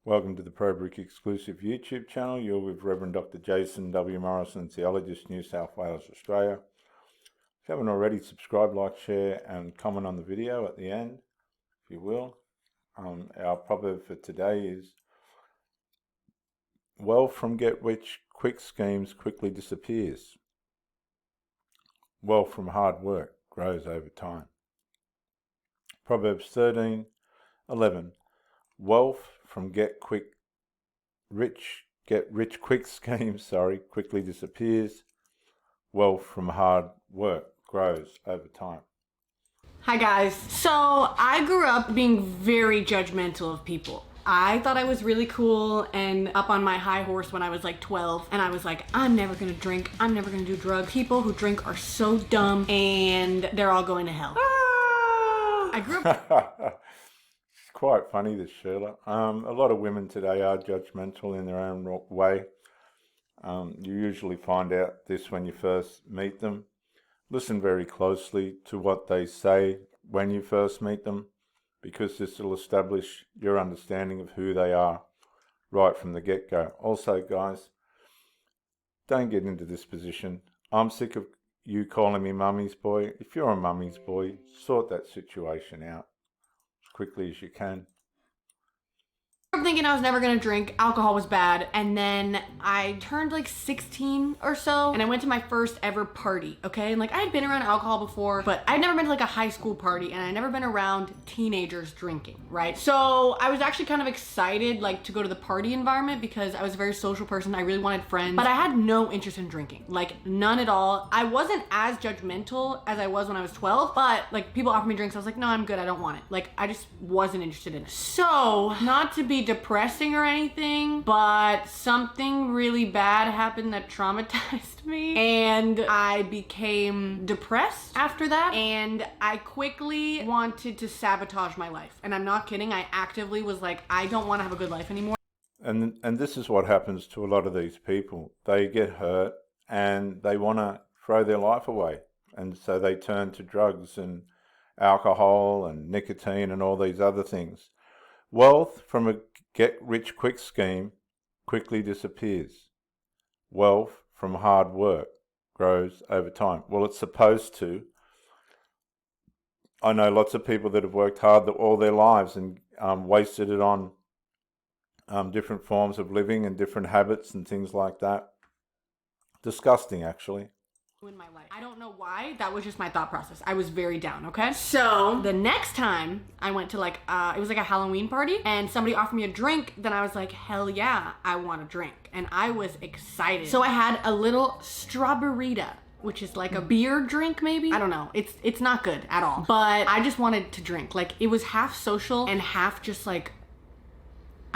Welcome to the ProBrick exclusive YouTube channel. You're with Reverend Dr. Jason W. Morrison, Theologist, New South Wales, Australia. If you haven't already, subscribe, like, share and comment on the video at the end, if you will. Our proverb for today is, wealth from get-rich-quick schemes quickly disappears. Wealth from hard work grows over time. Proverbs 13:11. Wealth from get-rich-quick schemes, quickly disappears. Wealth from hard work grows over time. Hi guys. So I grew up being very judgmental of people. I thought I was really cool and up on my high horse when I was like 12, and I was like, I'm never gonna drink, I'm never gonna do drugs. People who drink are so dumb and they're all going to hell. I grew up It's quite funny, this Sheila. A lot of women today are judgmental in their own way. You usually find out this when you first meet them. Listen very closely to what they say when you first meet them, because this will establish your understanding of who they are right from the get-go. Also, guys, don't get into this position. I'm sick of you calling me mummy's boy. If you're a mummy's boy, sort that situation out as quickly as you can. thinking I was never gonna drink. Alcohol was bad. And then I turned like 16 or so, and I went to my first ever party, okay? And like, I had been around alcohol before, but I'd never been to like a high school party, and I'd never been around teenagers drinking, right? So I was actually kind of excited like to go to the party environment because I was a very social person. I really wanted friends, but I had no interest in drinking, like none at all. I wasn't as judgmental as I was when I was 12, but like people offered me drinks. I was like, no, I'm good. I don't want it. Like, I just wasn't interested in it. So not to be depressing or anything, but something really bad happened that traumatized me, and I became depressed after that, and I quickly wanted to sabotage my life. And I'm not kidding. I actively was like, I don't want to have a good life anymore. And this is what happens to a lot of these people. They get hurt and they want to throw their life away, and so they turn to drugs and alcohol and nicotine and all these other things. Wealth from a get-rich-quick scheme quickly disappears. Wealth from hard work grows over time. Well, it's supposed to. I know lots of people that have worked hard all their lives and wasted it on different forms of living and different habits and things like that. Disgusting, actually. In my life. I don't know why. That was just my thought process. I was very down, okay? So the next time I went to like, it was like a Halloween party, and somebody offered me a drink, then I was like, hell yeah, I want a drink. And I was excited. So I had a little Strawberita, which is like a beer drink maybe. I don't know. It's not good at all. But I just wanted to drink. Like, it was half social and half just like,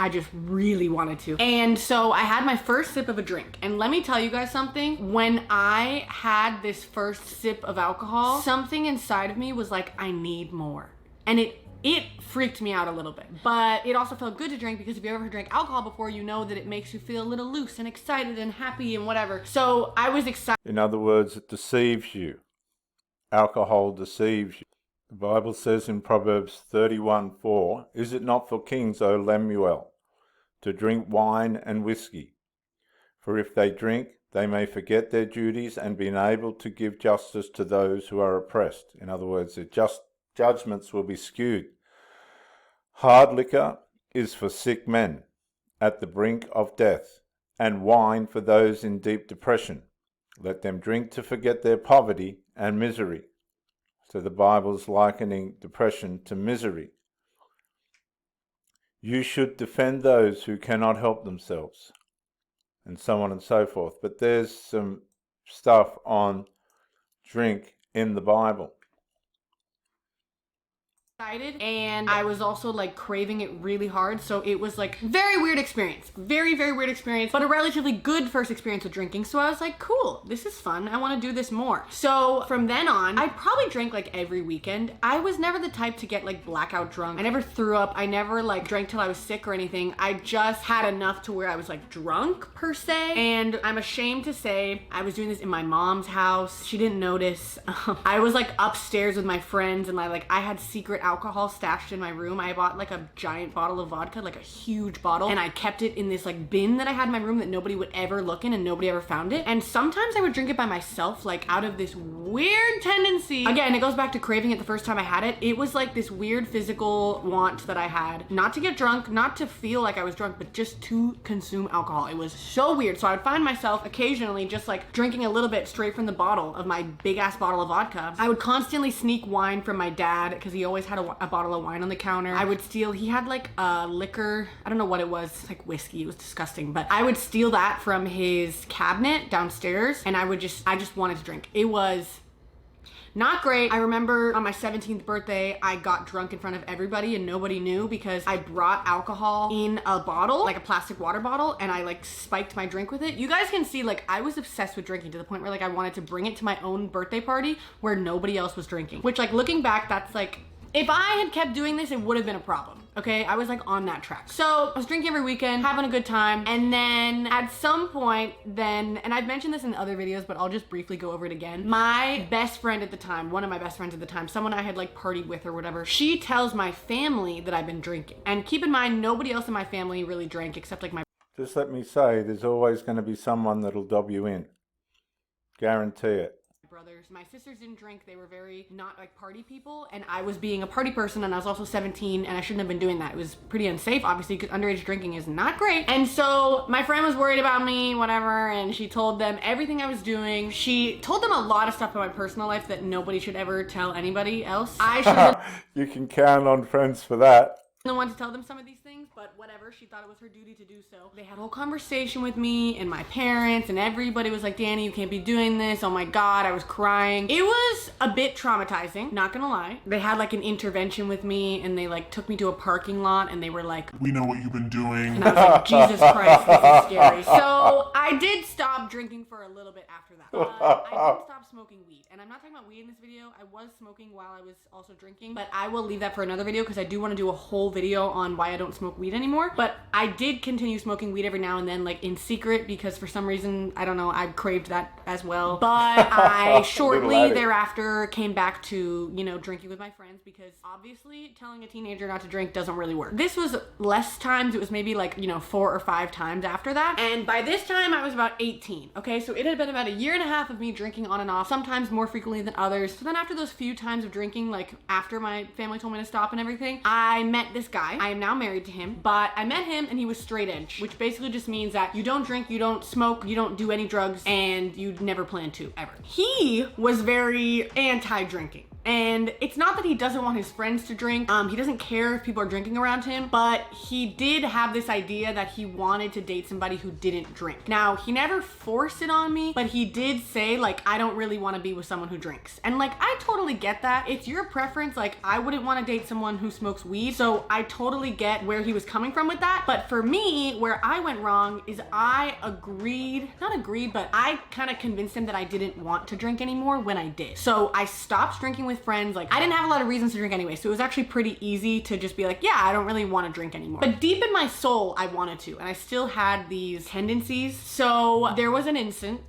I just really wanted to. And so I had my first sip of a drink. And let me tell you guys something. When I had this first sip of alcohol, something inside of me was like, I need more. And it freaked me out a little bit. But it also felt good to drink, because if you ever drank alcohol before, you know that it makes you feel a little loose and excited and happy and whatever. So I was excited. In other words, it deceives you. Alcohol deceives you. The Bible says in Proverbs 31:4, is it not for kings, O Lemuel, to drink wine and whiskey? For if they drink, they may forget their duties and be unable to give justice to those who are oppressed. In other words, their judgments will be skewed. Hard liquor is for sick men at the brink of death, and wine for those in deep depression. Let them drink to forget their poverty and misery. So the Bible's likening depression to misery. You should defend those who cannot help themselves, and so on and so forth. But there's some stuff on drink in the Bible. And I was also like craving it really hard, so it was like very weird experience, very weird experience, but a relatively good first experience with drinking. So I was like, cool, this is fun, I want to do this more. So from then on, I probably drank like every weekend. I was never the type to get like blackout drunk. I never threw up. I never like drank till I was sick or anything. I just had enough to where I was like drunk per se. And I'm ashamed to say I was doing this in my mom's house. She didn't notice. I was like upstairs with my friends, and I had secret alcohol stashed in my room. I bought like a giant bottle of vodka, like a huge bottle, and I kept it in this like bin that I had in my room that nobody would ever look in and nobody ever found it. And sometimes I would drink it by myself, like out of this weird tendency. Again, it goes back to craving it the first time I had it. It was like this weird physical want that I had, not to get drunk, not to feel like I was drunk, but just to consume alcohol. It was so weird. So I would find myself occasionally just like drinking a little bit straight from the bottle of my big ass bottle of vodka. I would constantly sneak wine from my dad because he always had a bottle of wine on the counter. I would steal, he had like a liquor, I don't know what it was, like whiskey. It was disgusting, but I would steal that from his cabinet downstairs, and I just wanted to drink. It was not great. I remember on my 17th birthday, I got drunk in front of everybody and nobody knew because I brought alcohol in a bottle, like a plastic water bottle, and I like spiked my drink with it. You guys can see like I was obsessed with drinking to the point where like I wanted to bring it to my own birthday party where nobody else was drinking. Which like looking back, that's like, if I had kept doing this, it would have been a problem. Okay, I was like on that track. So I was drinking every weekend, having a good time. And then at some point then, and I've mentioned this in other videos, but I'll just briefly go over it again. My best friend at the time, one of my best friends at the time, someone I had like partied with or whatever, she tells my family that I've been drinking. And keep in mind, nobody else in my family really drank except like my Just let me say, there's always going to be someone that'll dob you in. Guarantee it. brothers. My sisters didn't drink. They were very not like party people, and I was being a party person, and I was also 17, and I shouldn't have been doing that. It was pretty unsafe, obviously, because underage drinking is not great. And so my friend was worried about me, whatever, and she told them everything I was doing. She told them a lot of stuff about my personal life that nobody should ever tell anybody else. I should have You can count on friends for that. been the one to tell them some of these things, but whatever, she thought it was her duty to do so. They had a whole conversation with me and my parents, and everybody was like, Danny, you can't be doing this. Oh my God, I was crying. It was a bit traumatizing, not gonna lie. They had like an intervention with me, and they like took me to a parking lot, and they were like, we know what you've been doing. and I was like, Jesus Christ, this is scary. So I did stop drinking for a little bit after that. I didn't stop smoking weed. And I'm not talking about weed in this video. I was smoking while I was also drinking, but I will leave that for another video because I do want to do a whole video on why I don't smoke weed anymore. But I did continue smoking weed every now and then, like in secret, because for some reason, I don't know, I craved that as well. But I shortly thereafter came back to, you know, drinking with my friends, because obviously telling a teenager not to drink doesn't really work. This was less times. It was maybe like, you know, 4 or 5 times after that. And by this time I was about 18. Okay, so it had been about a year and a half of me drinking on and off, sometimes more frequently than others. So then after those few times of drinking, like after my family told me to stop and everything, I met this guy. I am now married to him, but I met him and he was straight edge, which basically just means that you don't drink, you don't smoke, you don't do any drugs, and you never plan to ever. He was very anti-drinking. And it's not that he doesn't want his friends to drink. He doesn't care if people are drinking around him, but he did have this idea that he wanted to date somebody who didn't drink. Now, he never forced it on me, but he did say, like, I don't really want to be with someone who drinks. And like, I totally get that. It's your preference. Like, I wouldn't want to date someone who smokes weed. So I totally get where he was coming from with that. But for me, where I went wrong is I but I kind of convinced him that I didn't want to drink anymore when I did. So I stopped drinking with friends. Like, I didn't have a lot of reasons to drink anyway, so it was actually pretty easy to just be like, yeah, I don't really want to drink anymore. But deep in my soul, I wanted to, and I still had these tendencies. So there was an incident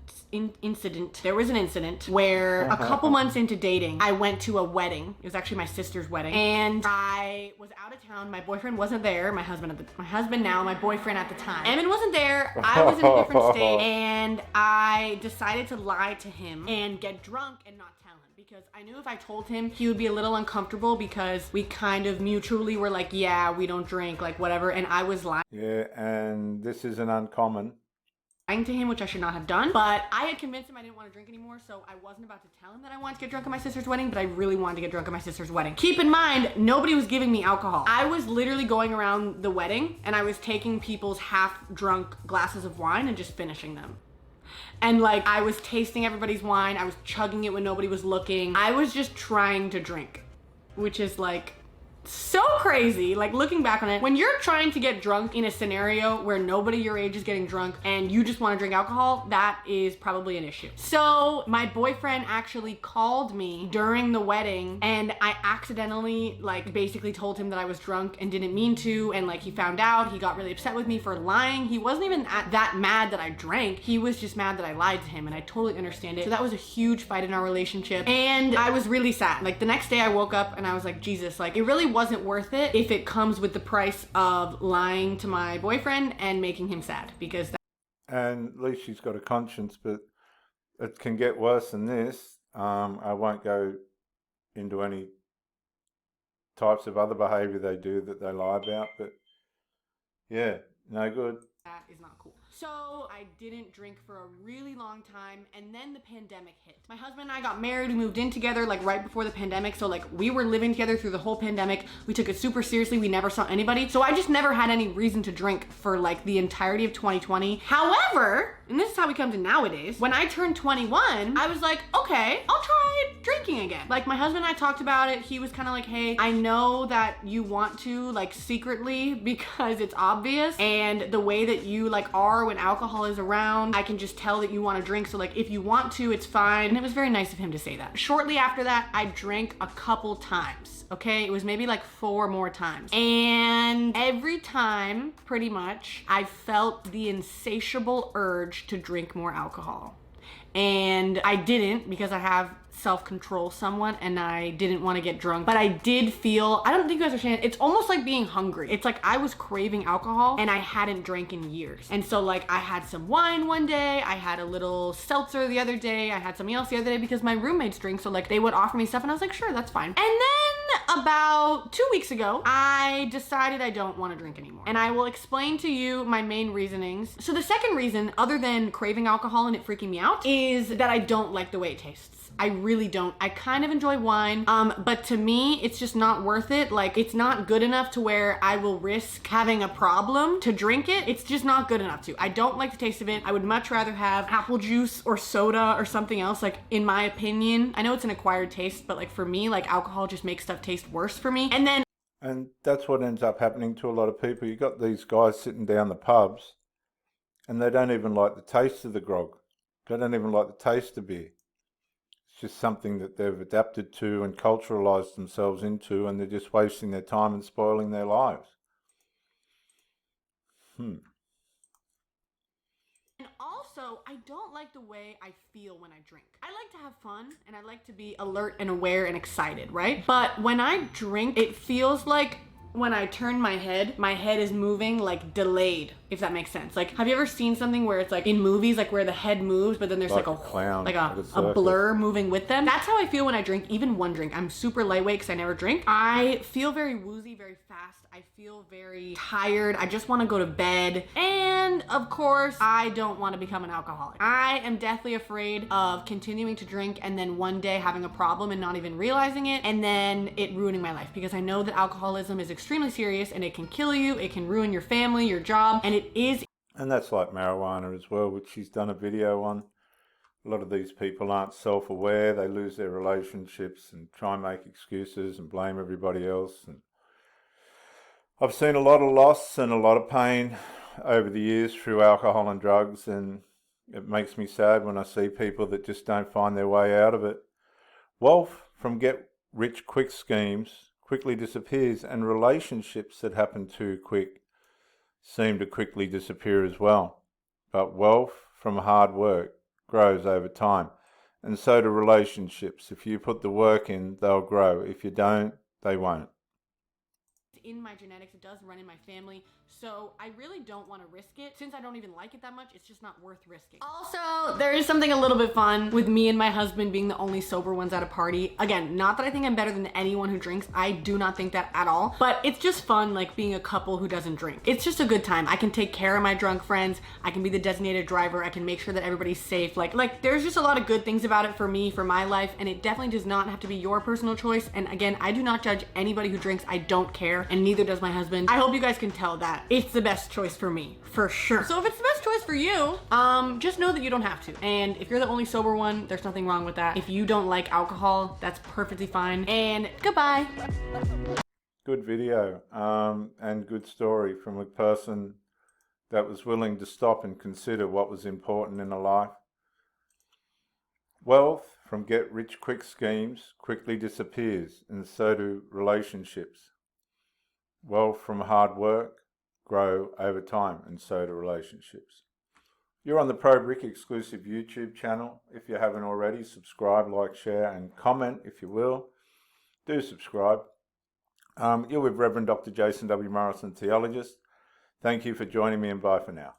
where a couple months into dating, I went to a wedding. It was actually my sister's wedding, and I was out of town. My boyfriend wasn't there. My husband now, my boyfriend at the time. Evan wasn't there. I was in a different state, and I decided to lie to him and get drunk and not tell him, because I knew if I told him, he would be a little uncomfortable, because we kind of mutually were like, yeah, we don't drink, like whatever, and I was lying. Yeah, and this isn't uncommon. To him, which I should not have done, but I had convinced him I didn't want to drink anymore, so I wasn't about to tell him that I wanted to get drunk at my sister's wedding, but I really wanted to get drunk at my sister's wedding. Keep in mind, nobody was giving me alcohol. I was literally going around the wedding, and I was taking people's half-drunk glasses of wine and just finishing them. And like, I was tasting everybody's wine, I was chugging it when nobody was looking. I was just trying to drink, which is like so crazy. Like looking back on it, when you're trying to get drunk in a scenario where nobody your age is getting drunk and you just want to drink alcohol, that is probably an issue. So my boyfriend actually called me during the wedding, and I accidentally like basically told him that I was drunk and didn't mean to, and like he found out. He got really upset with me for lying. He wasn't even that mad that I drank. He was just mad that I lied to him, and I totally understand it. So that was a huge fight in our relationship, and I was really sad. Like the next day I woke up and I was like, Jesus, like it really wasn't worth it if it comes with the price of lying to my boyfriend and making him sad, because And at least she's got a conscience, but it can get worse than this. I won't go into any types of other behaviour they do that they lie about, but yeah, no good. that is not cool. So I didn't drink for a really long time, and then the pandemic hit. My husband and I got married. We moved in together like right before the pandemic, so like we were living together through the whole pandemic. We took it super seriously. We never saw anybody, so I just never had any reason to drink for like the entirety of 2020. However, and this is how we come to nowadays, when I turned 21, I was like, okay, I'll try drinking again. Like my husband and I talked about it. He was kind of like, hey, I know that you want to like secretly because it's obvious, and the way that you like are when alcohol is around, I can just tell that you want to drink. So like if you want to, it's fine. And it was very nice of him to say that. Shortly after that, I drank a couple times. Okay, it was maybe like 4 more times. And every time, pretty much, I felt the insatiable urge to drink more alcohol. And I didn't, because I have self-control somewhat, and I didn't want to get drunk, but I did feel, I don't think you guys understand, it's almost like being hungry. It's like I was craving alcohol and I hadn't drank in years. And so like I had some wine one day, I had a little seltzer the other day, I had something else the other day because my roommates drink, so like they would offer me stuff and I was like, sure, that's fine. And then about 2 weeks ago, I decided I don't want to drink anymore. And I will explain to you my main reasonings. So the second reason, other than craving alcohol and it freaking me out, is that I don't like the way it tastes. I really don't. I kind of enjoy wine, but to me, it's just not worth it. Like, it's not good enough to where I will risk having a problem to drink it. It's just not good enough to. I don't like the taste of it. I would much rather have apple juice or soda or something else, like, in my opinion. I know it's an acquired taste, but like for me, like alcohol just makes stuff taste worse for me. And that's what ends up happening to a lot of people. You got these guys sitting down the pubs and they don't even like the taste of the grog. They don't even like the taste of beer. It's just something that they've adapted to and culturalized themselves into, and they're just wasting their time and spoiling their lives. And also, I don't like the way I feel when I drink. I like to have fun and I like to be alert and aware and excited, right? But when I drink, it feels like when I turn my head is moving like delayed, if that makes sense. Like, have you ever seen something where it's like in movies, like where the head moves, but then there's like a clown, like a blur moving with them? That's how I feel when I drink, even one drink. I'm super lightweight because I never drink. I feel very woozy, very fast. I feel very tired. I just want to go to bed. And of course, I don't want to become an alcoholic. I am deathly afraid of continuing to drink and then one day having a problem and not even realizing it, and then it ruining my life, because I know that alcoholism is extremely serious and it can kill you, it can ruin your family, your job, and it is. And that's like marijuana as well, which she's done a video on. A lot of these people aren't self-aware. They lose their relationships and try and make excuses and blame everybody else. And I've seen a lot of loss and a lot of pain over the years through alcohol and drugs, and it makes me sad when I see people that just don't find their way out of it. Wealth from get-rich-quick schemes quickly disappears, and relationships that happen too quick seem to quickly disappear as well. But wealth from hard work grows over time, and so do relationships. If you put the work in, they'll grow. If you don't, they won't. In my genetics, it does run in my family, so I really don't want to risk it. Since I don't even like it that much, it's just not worth risking. Also, there is something a little bit fun with me and my husband being the only sober ones at a party. Again, not that I think I'm better than anyone who drinks. I do not think that at all, but it's just fun, like being a couple who doesn't drink. It's just a good time. I can take care of my drunk friends. I can be the designated driver. I can make sure that everybody's safe. Like there's just a lot of good things about it for me, for my life, and it definitely does not have to be your personal choice. And again, I do not judge anybody who drinks. I don't care, and neither does my husband. I hope you guys can tell that it's the best choice for me, for sure. So if it's the best choice for you, just know that you don't have to. And if you're the only sober one, there's nothing wrong with that. If you don't like alcohol, that's perfectly fine. And goodbye. good video and good story from a person that was willing to stop and consider what was important in a life. Wealth from get-rich-quick schemes quickly disappears, and so do relationships. Wealth from hard work grow over time, and so do relationships. You're on the Pro Brick exclusive YouTube channel. If you haven't already, subscribe, like, share, and comment if you will. Do subscribe. You're with Reverend Dr. Jason W. Morrison, theologist. Thank you for joining me, and bye for now.